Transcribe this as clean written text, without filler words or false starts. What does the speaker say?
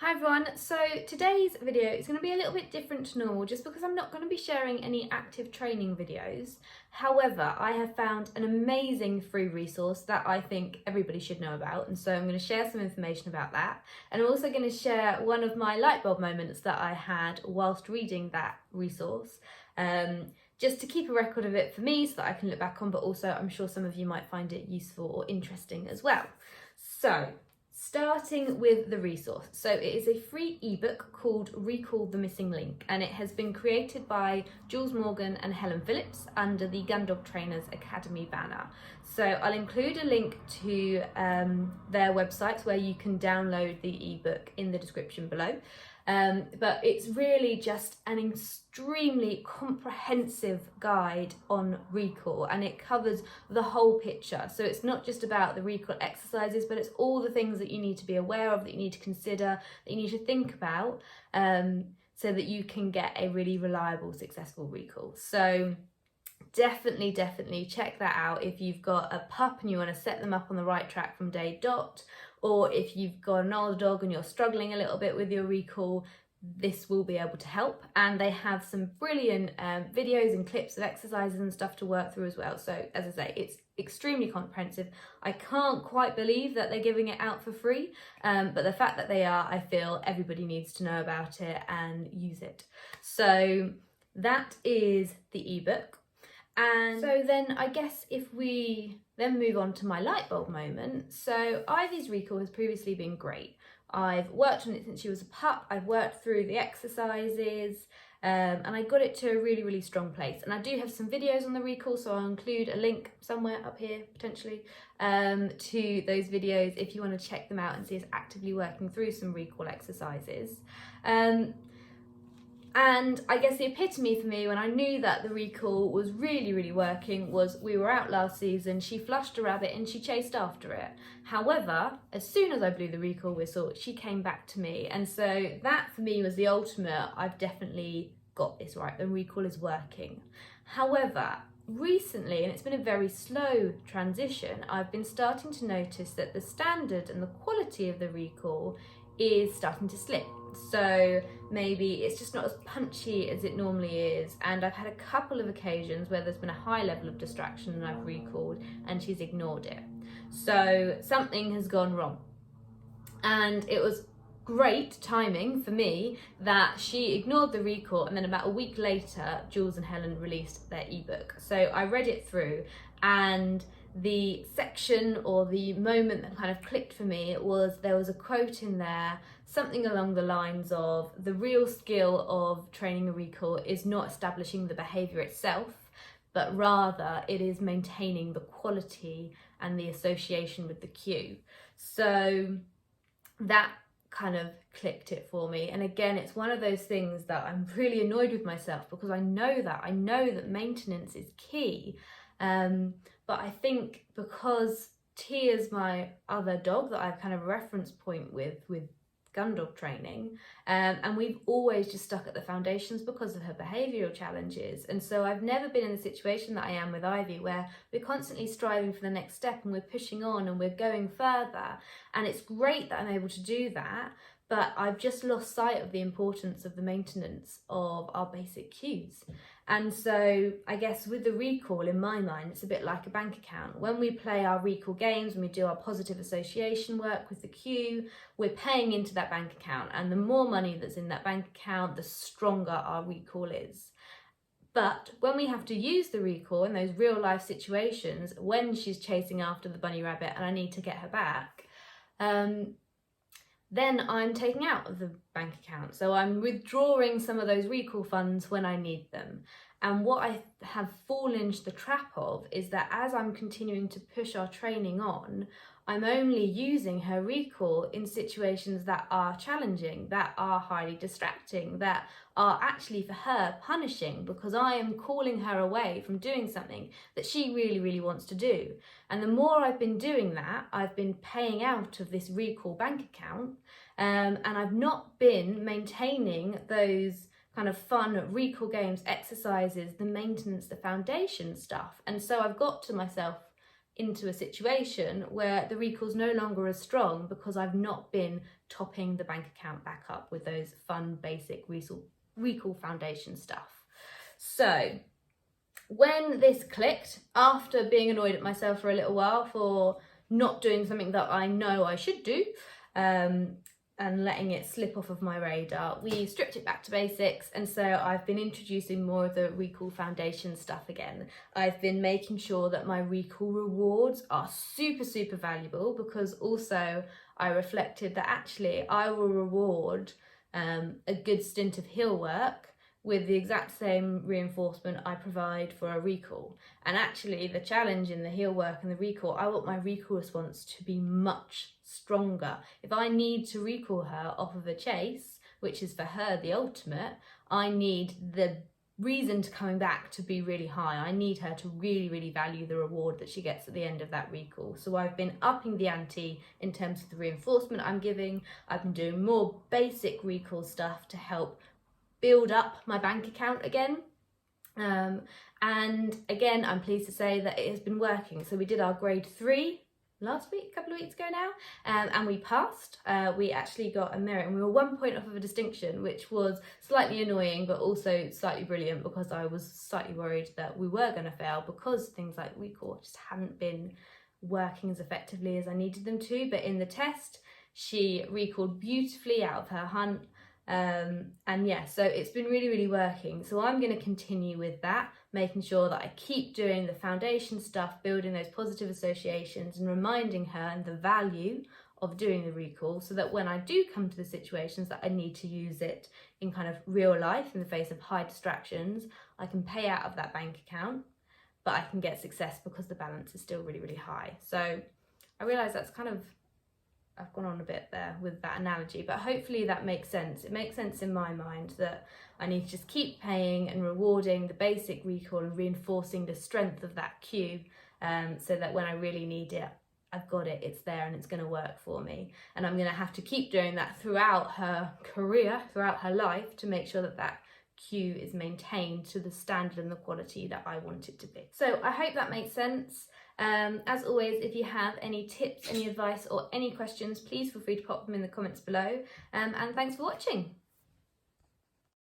Hi everyone, so today's video is going to be a little bit different to normal just because I'm not going to be sharing any active training videos. However, I have found an amazing free resource that I think everybody should know about, and so I'm going to share some information about that. And I'm also going to share one of my light bulb moments that I had whilst reading that resource, just to keep a record of it for me so that I can look back on, but also I'm sure some of you might find it useful or interesting as well. So, starting with the resource. So it is a free ebook called Recall the Missing Link, and it has been created by Jules Morgan and Helen Phillips under the Gundog Trainers Academy banner. So I'll include a link to their websites where you can download the ebook in the description below. But it's really just an extremely comprehensive guide on recall, and it covers the whole picture. So it's not just about the recall exercises, but it's all the things that you need to be aware of, that you need to consider, that you need to think about, so that you can get a really reliable, successful recall. So definitely check that out if you've got a pup and you want to set them up on the right track from day dot, or if you've got an older dog and you're struggling a little bit with your recall. This will be able to help, and they have some brilliant videos and clips of exercises and stuff to work through as well. So as I say, it's extremely comprehensive. I can't quite believe that they're giving it out for free, but the fact that they are, I feel everybody needs to know about it and use it. So that is the ebook. And so then I guess if we then move on to my light bulb moment. So Ivy's recall has previously been great. I've worked on it since she was a pup. I've worked through the exercises, and I got it to a really strong place. And I do have some videos on the recall, so I'll include a link somewhere up here potentially to those videos if you want to check them out and see us actively working through some recall exercises. And I guess the epitome for me when I knew that the recall was really working was we were out last season, she flushed a rabbit and she chased after it. However, as soon as I blew the recall whistle, she came back to me. And so that for me was the ultimate, I've definitely got this right, the recall is working. However, recently, and it's been a very slow transition, I've been starting to notice that the standard and the quality of the recall is starting to slip. So maybe it's just not as punchy as it normally is, and I've had a couple of occasions where there's been a high level of distraction and I've recalled and she's ignored it. So something has gone wrong, and it was great timing for me that she ignored the recall, and then about a week later Jules and Helen released their ebook. So I read it through, and the section or the moment that kind of clicked for me was there was a quote in there, something along the lines of, the real skill of training a recall is not establishing the behaviour itself, but rather it is maintaining the quality and the association with the cue. So that kind of clicked it for me. And again, it's one of those things that I'm really annoyed with myself, because I know that maintenance is key. But I think because Tia's my other dog that I've kind of reference point with Gundog training, and we've always just stuck at the foundations because of her behavioural challenges. And so I've never been in the situation that I am with Ivy, where we're constantly striving for the next step and we're pushing on and we're going further. And it's great that I'm able to do that, but I've just lost sight of the importance of the maintenance of our basic cues. And so I guess with the recall, in my mind, it's a bit like a bank account. When we play our recall games, when we do our positive association work with the cue, we're paying into that bank account. And the more money that's in that bank account, the stronger our recall is. But when we have to use the recall in those real life situations, when she's chasing after the bunny rabbit and I need to get her back, then I'm taking out of the bank account. So I'm withdrawing some of those recall funds when I need them. And what I have fallen into the trap of is that as I'm continuing to push our training on, I'm only using her recall in situations that are challenging, that are highly distracting, that are actually for her punishing, because I am calling her away from doing something that she really wants to do. And the more I've been doing that, I've been paying out of this recall bank account, and I've not been maintaining those kind of fun recall games, exercises, the maintenance, the foundation stuff. And so I've got to myself into a situation where the recall's no longer as strong because I've not been topping the bank account back up with those fun basic recall foundation stuff. So when this clicked, after being annoyed at myself for a little while for not doing something that I know I should do, and letting it slip off of my radar, we stripped it back to basics, and so I've been introducing more of the recall foundation stuff again. I've been making sure that my recall rewards are super valuable, because also I reflected that actually I will reward a good stint of heel work with the exact same reinforcement I provide for a recall. And actually the challenge in the heel work and the recall, I want my recall response to be much stronger. If I need to recall her off of a chase, which is for her the ultimate, I need the reason to coming back to be really high. I need her to really value the reward that she gets at the end of that recall. So I've been upping the ante in terms of the reinforcement I'm giving. I've been doing more basic recall stuff to help build up my bank account again. And again, I'm pleased to say that it has been working. So we did our grade 3 last week, a couple of weeks ago now, and we passed. We actually got a merit, and we were 1 point off of a distinction, which was slightly annoying but also slightly brilliant, because I was slightly worried that we were going to fail because things like recall just hadn't been working as effectively as I needed them to. But in the test, she recalled beautifully out of her hunt. And yeah, so it's been really working. So I'm going to continue with that, making sure that I keep doing the foundation stuff, building those positive associations and reminding her and the value of doing the recall, so that when I do come to the situations that I need to use it in kind of real life in the face of high distractions, I can pay out of that bank account, but I can get success because the balance is still really high. So I realise that's kind of, I've gone on a bit there with that analogy, but hopefully that makes sense. It makes sense in my mind that I need to just keep paying and rewarding the basic recall and reinforcing the strength of that cue, so that when I really need it, I've got it, it's there, and it's going to work for me. And I'm going to have to keep doing that throughout her career, throughout her life, to make sure that that cue is maintained to the standard and the quality that I want it to be. So I hope that makes sense. As always, if you have any tips, any advice or any questions, please feel free to pop them in the comments below, and thanks for watching.